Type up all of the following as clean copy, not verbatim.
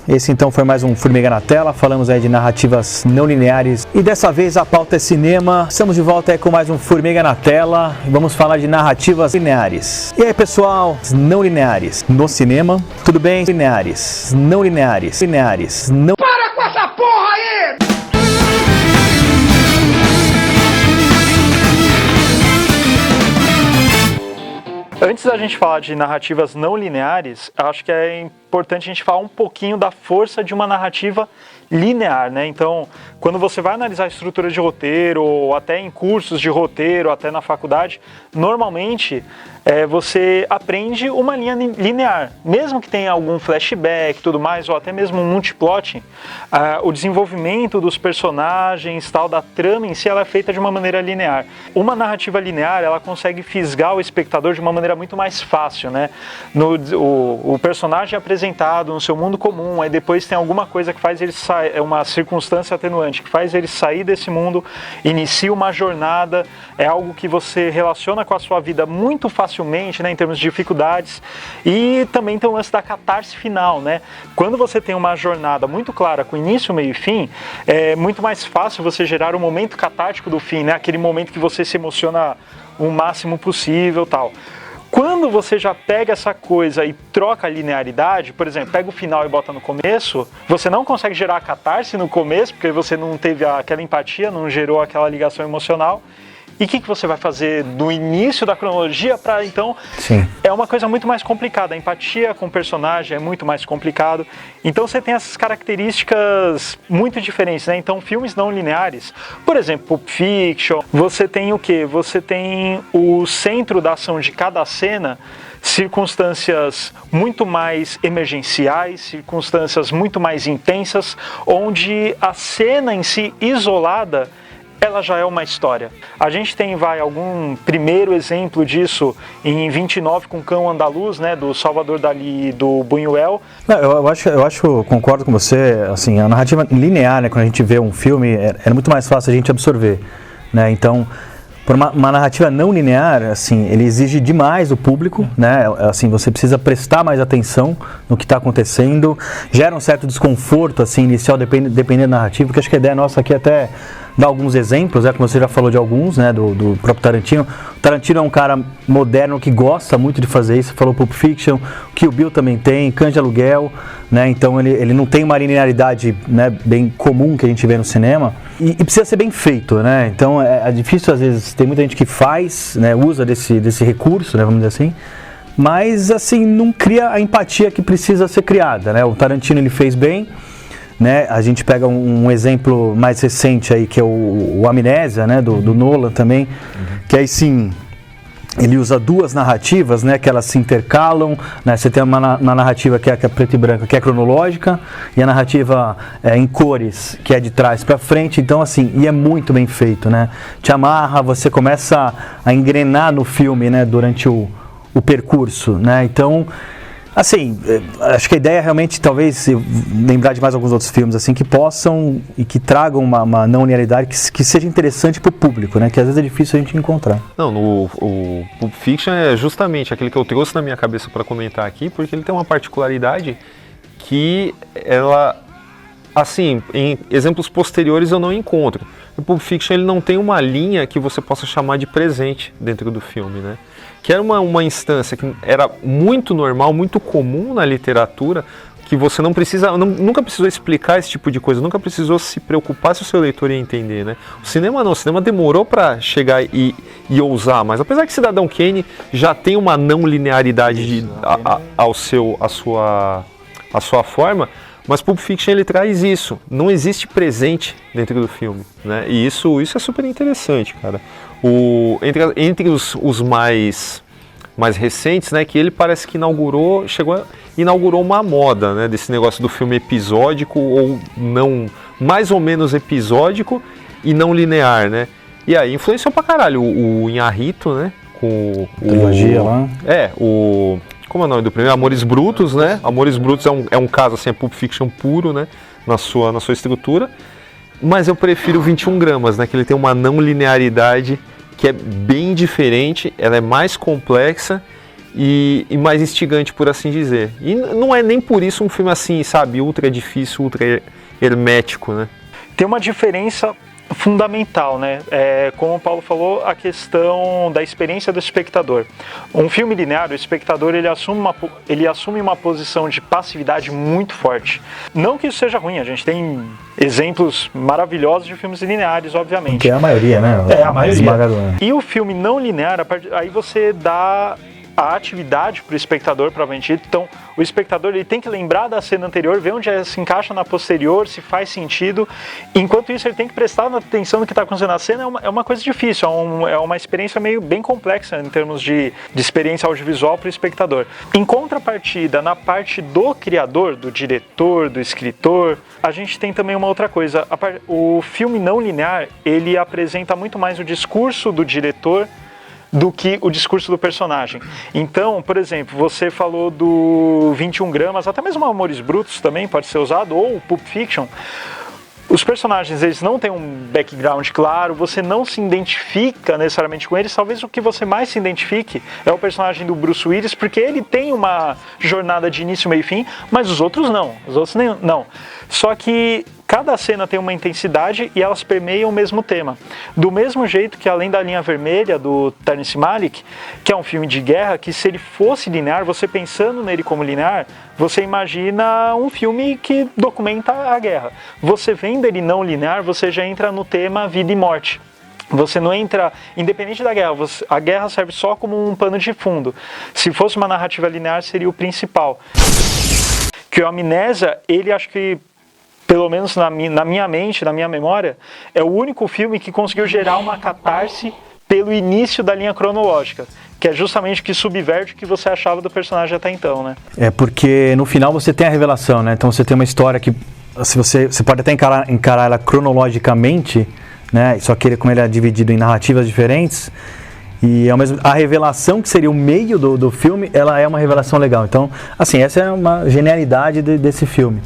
Esse então foi mais um Formiga na Tela, falamos aí de narrativas não lineares e dessa vez a pauta é cinema. Estamos de volta aí com mais um Formiga na Tela e vamos falar de narrativas lineares. E aí pessoal, não lineares no cinema, tudo bem? Lineares, não lineares, lineares, não... Para com essa porra aí! Antes da gente falar de narrativas não lineares, acho que é importante a gente falar um pouquinho da força de uma narrativa linear, né? Então, quando você vai analisar a estrutura de roteiro, ou até em cursos de roteiro, até na faculdade, normalmente você aprende uma linha linear. Mesmo que tenha algum flashback e tudo mais, ou até mesmo um multiplot, o desenvolvimento dos personagens, tal, da trama em si, ela é feita de uma maneira linear. Uma narrativa linear, ela consegue fisgar o espectador de uma maneira muito mais fácil, né? O personagem é apresentado no seu mundo comum, aí depois tem alguma coisa que faz ele sair, é uma circunstância atenuante, que faz ele sair desse mundo, inicia uma jornada, é algo que você relaciona com a sua vida muito facilmente, né, em termos de dificuldades, e também tem o lance da catarse final, né? Quando você tem uma jornada muito clara, com início, meio e fim, é muito mais fácil você gerar um momento catártico do fim, né? Aquele momento que você se emociona o máximo possível, tal. Quando você já pega essa coisa e troca a linearidade, por exemplo, pega o final e bota no começo, você não consegue gerar a catarse no começo, porque você não teve aquela empatia, não gerou aquela ligação emocional. E o que você vai fazer do início da cronologia para, então... Sim. É uma coisa muito mais complicada. A empatia com o personagem é muito mais complicado. Então você tem essas características muito diferentes, né? Então filmes não lineares, por exemplo, Pulp Fiction, você tem o quê? Você tem o centro da ação de cada cena, circunstâncias muito mais emergenciais, circunstâncias muito mais intensas, onde a cena em si, isolada, ela já é uma história. A gente tem, algum primeiro exemplo disso em 29 com Cão Andaluz, né, do Salvador Dalí e do Buñuel. Não, eu concordo com você, assim, a narrativa linear, né, quando a gente vê um filme, é muito mais fácil a gente absorver, né, então... Por uma narrativa não linear, assim, ele exige demais do público, né? Assim, você precisa prestar mais atenção no que está acontecendo, gera um certo desconforto, assim, inicial, dependendo da narrativa, porque acho que a ideia nossa aqui é até dar alguns exemplos, como você já falou de alguns, né, do próprio Tarantino. O Tarantino é um cara moderno que gosta muito de fazer isso, falou Pulp Fiction, Kill Bill também tem, Cães de Aluguel, né, então ele não tem uma linearidade, né, bem comum que a gente vê no cinema, e precisa ser bem feito, né, então é difícil às vezes, tem muita gente que faz, né, usa desse recurso, né, vamos dizer assim, mas assim, não cria a empatia que precisa ser criada, né, o Tarantino ele fez bem, né, a gente pega um exemplo mais recente aí, que é o Amnésia, né, do Nolan também, que aí sim, ele usa duas narrativas, né, que elas se intercalam, né, você tem uma narrativa que é preto e branco, que é cronológica, e a narrativa em cores, que é de trás para frente, então assim, e é muito bem feito, né, te amarra, você começa a engrenar no filme, né, durante o percurso, né, então... Assim, acho que a ideia é realmente, talvez, lembrar de mais alguns outros filmes, assim, que possam e que tragam uma não linearidade que seja interessante para o público, né? Que às vezes é difícil a gente encontrar. Não, o Pulp Fiction é justamente aquele que eu trouxe na minha cabeça para comentar aqui, porque ele tem uma particularidade que ela, assim, em exemplos posteriores eu não encontro. O Pulp Fiction ele não tem uma linha que você possa chamar de presente dentro do filme, né? Que era uma instância que era muito normal, muito comum na literatura, que você não precisa, nunca precisou explicar esse tipo de coisa, nunca precisou se preocupar se o seu leitor ia entender, né? O cinema não, o cinema demorou para chegar e ousar, mas apesar que Cidadão Kane já tem uma não linearidade a sua forma, mas Pulp Fiction ele traz isso, não existe presente dentro do filme, né? E isso é super interessante, cara. Entre os mais recentes, né, que ele parece que inaugurou uma moda, né, desse negócio do filme episódico ou não, mais ou menos episódico e não linear, né? E aí influenciou pra caralho o Inharrito, né, com trilogia lá. Como é o nome do primeiro? Amores Brutos, né? Amores Brutos é um caso assim, é Pulp Fiction puro, né, na sua estrutura. Mas eu prefiro 21 gramas, né, que ele tem uma não linearidade que é bem diferente, ela é mais complexa e mais instigante, por assim dizer. E não é nem por isso um filme assim, sabe, ultra difícil, ultra hermético, né? Tem uma diferença fundamental, né? Como o Paulo falou, a questão da experiência do espectador. Um filme linear, o espectador ele assume uma posição de passividade muito forte. Não que isso seja ruim, a gente tem exemplos maravilhosos de filmes lineares, obviamente. Que é a maioria, né? É a maioria. Esmagadora. E o filme não linear, aí você dá a atividade para o espectador, provavelmente. Então, o espectador ele tem que lembrar da cena anterior, ver onde ela se encaixa na posterior, se faz sentido. Enquanto isso, ele tem que prestar atenção no que está acontecendo na cena. É uma coisa difícil, é uma experiência bem complexa em termos de experiência audiovisual para o espectador. Em contrapartida, na parte do criador, do diretor, do escritor, a gente tem também uma outra coisa. O filme não linear, ele apresenta muito mais o discurso do diretor do que o discurso do personagem. Então, por exemplo, você falou do 21 gramas, até mesmo Amores Brutos também pode ser usado, ou Pulp Fiction. Os personagens, eles não têm um background claro, você não se identifica necessariamente com eles, talvez o que você mais se identifique é o personagem do Bruce Willis, porque ele tem uma jornada de início, meio e fim, mas os outros não, não. Só que cada cena tem uma intensidade e elas permeiam o mesmo tema. Do mesmo jeito que Além da Linha Vermelha, do Terrence Malick, que é um filme de guerra, que se ele fosse linear, você pensando nele como linear, você imagina um filme que documenta a guerra. Você vendo ele não linear, você já entra no tema vida e morte. Você não entra, independente da guerra, a guerra serve só como um pano de fundo. Se fosse uma narrativa linear, seria o principal. Que o Amnésia, ele acho que, pelo menos na minha mente, na minha memória, é o único filme que conseguiu gerar uma catarse pelo início da linha cronológica, que é justamente o que subverte o que você achava do personagem até então, né? É porque no final você tem a revelação, né? Então você tem uma história que se você pode até encarar ela cronologicamente, né? Só que como ele é dividido em narrativas diferentes, e a revelação que seria o meio do filme, ela é uma revelação legal. Então, assim, essa é uma genialidade desse filme.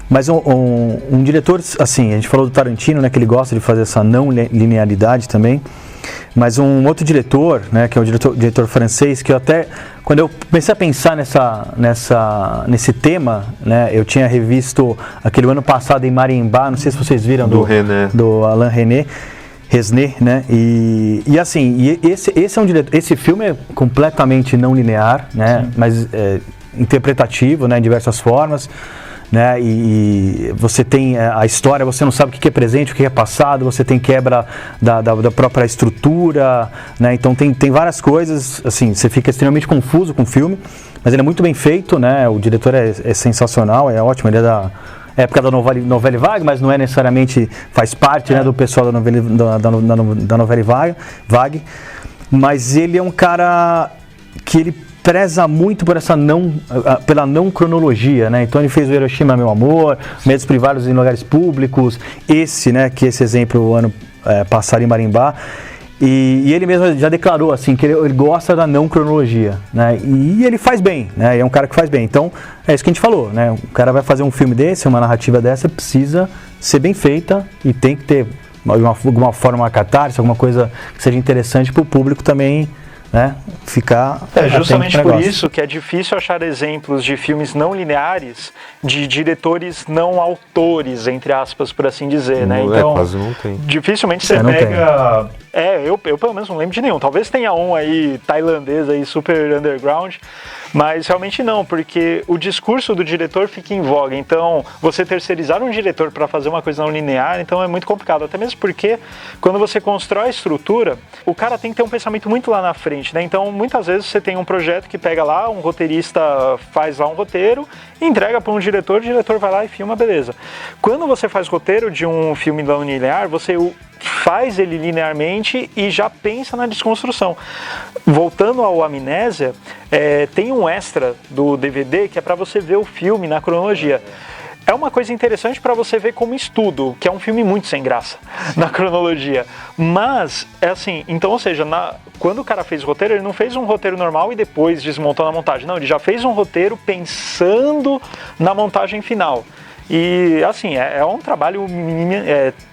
Mas um diretor, assim, a gente falou do Tarantino, né, que ele gosta de fazer essa não linearidade também, mas um outro diretor, né, que é o diretor francês, que eu até, quando eu comecei a pensar nesse tema, né, eu tinha revisto aquele ano passado em Marimbá, não sei se vocês viram, do Alain Resnais, né, e assim, esse é um diretor, esse filme é completamente não linear, né, sim, mas interpretativo, né, em diversas formas, né, e você tem a história, você não sabe o que é presente, o que é passado, você tem quebra da própria estrutura, né, então tem várias coisas, assim, você fica extremamente confuso com o filme, mas ele é muito bem feito, né, o diretor é sensacional, é ótimo, ele é da época da Nouvelle Vague, mas não é necessariamente, faz parte, né, do pessoal da Nouvelle Vague, mas ele é um cara que ele preza muito por pela não cronologia, né? Então ele fez o Hiroshima, Meu Amor, Medos Privados em Lugares Públicos, esse exemplo o ano passado em Marimbá, e ele mesmo já declarou assim que ele gosta da não cronologia, né? E ele faz bem, né? É um cara que faz bem. Então é isso que a gente falou, né? O cara vai fazer um filme desse, uma narrativa dessa, precisa ser bem feita e tem que ter de alguma forma uma catarse, alguma coisa que seja interessante para o público também, né, ficar justamente por isso que é difícil achar exemplos de filmes não lineares de diretores não autores, entre aspas, por assim dizer, né? Então, quase não tem. Dificilmente você pega... Eu pelo menos não lembro de nenhum. Talvez tenha um aí tailandês aí super underground, mas realmente não, porque o discurso do diretor fica em voga. Então, você terceirizar um diretor para fazer uma coisa não linear, então é muito complicado. Até mesmo porque, quando você constrói a estrutura, o cara tem que ter um pensamento muito lá na frente, né? Então, muitas vezes você tem um projeto que pega lá, um roteirista faz lá um roteiro, entrega para um diretor, o diretor vai lá e filma, beleza. Quando você faz roteiro de um filme não linear, você faz ele linearmente e já pensa na desconstrução. Voltando ao Amnésia, tem um extra do DVD que é para você ver o filme na cronologia. É uma coisa interessante para você ver como estudo, que é um filme muito sem graça na cronologia. Mas, é assim, então, ou seja, quando o cara fez o roteiro, ele não fez um roteiro normal e depois desmontou na montagem. Não, ele já fez um roteiro pensando na montagem final. E, assim, é um trabalho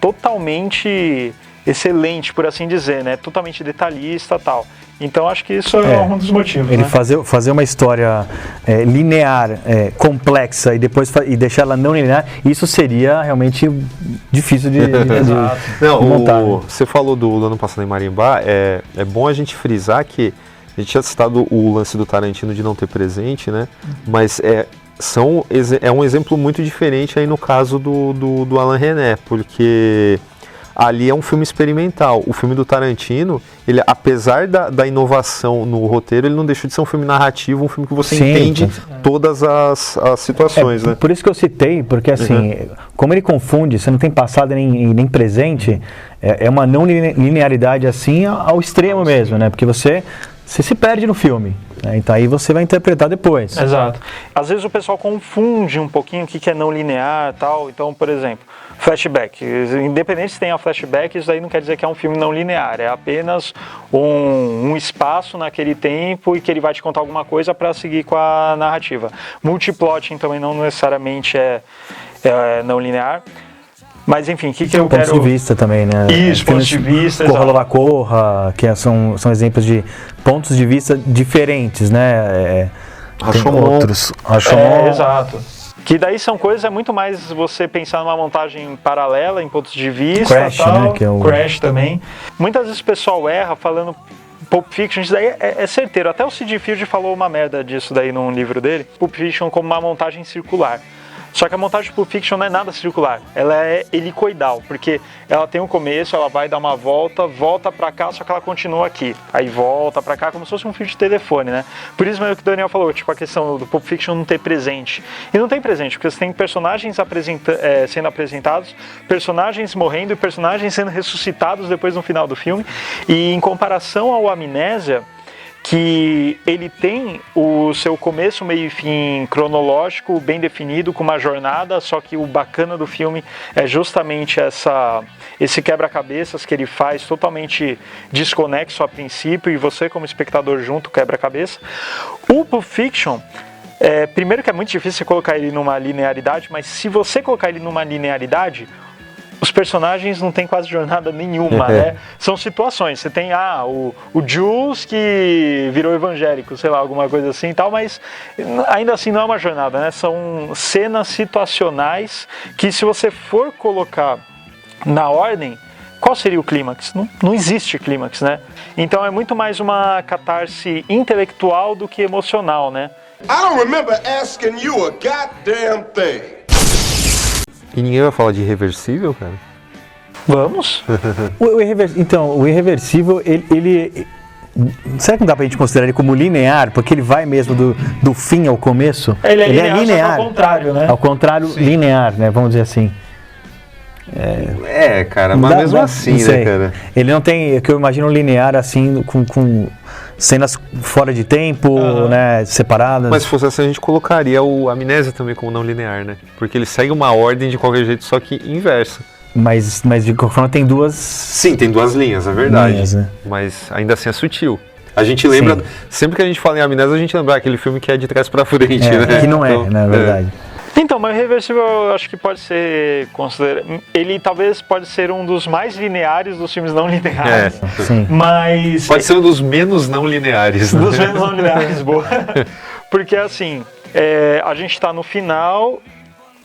totalmente excelente, por assim dizer, né? Totalmente detalhista e tal. Então acho que isso é um dos motivos. Ele né? fazer uma história linear, complexa, e depois e deixar ela não linear, isso seria realmente difícil de montar. Você falou do ano passado em Marimbá, é bom a gente frisar que a gente tinha citado o lance do Tarantino de não ter presente, né? Mas é um exemplo muito diferente aí no caso do Alain Resnais, porque ali é um filme experimental. O filme do Tarantino, ele, apesar da inovação no roteiro, ele não deixou de ser um filme narrativo, um filme que você entende todas as situações, né? Por isso que eu citei, porque assim, como ele confunde, você não tem passado nem presente, é uma não linearidade assim ao extremo mesmo, né? Porque você se perde no filme, né? Então aí você vai interpretar depois. Exato. Às vezes o pessoal confunde um pouquinho o que é não linear e tal. Então, por exemplo, flashback. Independente se tenha flashback, isso aí não quer dizer que é um filme não linear. É apenas um espaço naquele tempo e que ele vai te contar alguma coisa para seguir com a narrativa. Multiplotting também não necessariamente é não linear. Mas enfim, o que eu quero... Pontos de vista também, né? Isso, pontos de vista, Corra Lola Corra, que são exemplos de pontos de vista diferentes, né? Tem outros. Exato. Que daí são coisas, é muito mais você pensar numa montagem paralela em pontos de vista. Crash, tal, né? Que é Crash também. Muitas vezes o pessoal erra falando Pulp Fiction, isso daí é certeiro. Até o Sid Field falou uma merda disso daí num livro dele. Pulp Fiction como uma montagem circular. Só que a montagem de Pulp Fiction não é nada circular, ela é helicoidal, porque ela tem um começo, ela vai dar uma volta pra cá, só que ela continua aqui. Aí volta pra cá, como se fosse um fio de telefone, né? Por isso mesmo que o Daniel falou, tipo, a questão do Pulp Fiction não ter presente. E não tem presente, porque você tem personagens sendo apresentados, personagens morrendo e personagens sendo ressuscitados depois no final do filme. E em comparação ao Amnésia, que ele tem o seu começo, meio e fim cronológico bem definido, com uma jornada, só que o bacana do filme é justamente esse quebra-cabeças que ele faz totalmente desconexo a princípio e você como espectador junto quebra-cabeça. O Pulp Fiction, primeiro que é muito difícil você colocar ele numa linearidade, mas se você colocar ele numa linearidade, os personagens não têm quase jornada nenhuma, né? São situações. Você tem o Jules que virou evangélico, sei lá, alguma coisa assim e tal, mas ainda assim não é uma jornada, né? São cenas situacionais que, se você for colocar na ordem, qual seria o clímax? Não existe clímax, né? Então é muito mais uma catarse intelectual do que emocional, né? I don't remember asking you a goddamn thing. E ninguém vai falar de Irreversível, cara? Vamos? O Irreversível, ele será que não dá pra gente considerar ele como linear? Porque ele vai mesmo do fim ao começo? Ele é linear, só que ao contrário, né? Ao contrário, sim. Linear, né? Vamos dizer assim. Cara, mas mesmo assim, né, cara? Ele não tem, que eu imagino linear assim, com cenas fora de tempo, né, separadas. Mas se fosse assim, a gente colocaria o Amnésia também como não linear, né? Porque ele segue uma ordem de qualquer jeito, só que inversa. Mas de qualquer forma tem duas... Sim, tem duas linhas, é verdade. Linhas, né? Mas ainda assim é sutil. A gente lembra, sempre que a gente fala em Amnésia, a gente lembra aquele filme que é de trás pra frente, né? Que não então, na verdade. Então, mas o Irreversível eu acho que pode ser considerado... Ele talvez pode ser um dos mais lineares dos filmes não lineares. Sim. Mas... Pode ser um dos menos não lineares. Dos menos não lineares, boa. Porque assim, a gente tá no final...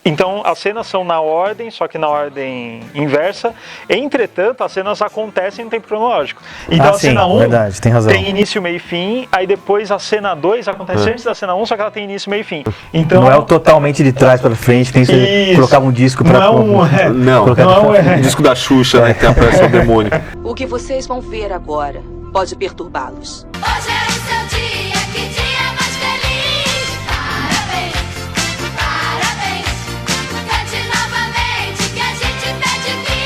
Então, as cenas são na ordem, só que na ordem inversa. Entretanto, as cenas acontecem no tempo cronológico. Então, a cena 1 verdade, tem razão. Tem início, meio e fim. Aí depois a cena 2 acontece antes da cena 1, só que ela tem início, meio e fim. Então, não é o totalmente de trás para frente, tem que colocar um disco para... Não é um disco da Xuxa, né, que tem a pressa ao demônio. O que vocês vão ver agora pode perturbá-los. Hoje é o seu dia, que dia mais feliz. Parabéns, parabéns. Cante novamente que a gente pede bis.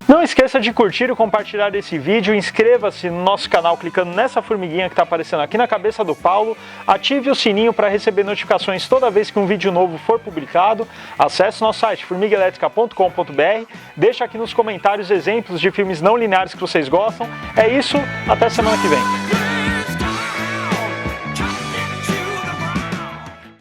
Não esqueça de curtir e compartilhar esse vídeo, inscreva-se no nosso canal clicando nessa formiguinha que está aparecendo aqui na cabeça do Paulo, ative o sininho para receber notificações toda vez que um vídeo novo for publicado, acesse nosso site formiguaelétrica.com.br, deixa aqui nos comentários exemplos de filmes não lineares que vocês gostam. É isso, até semana que vem.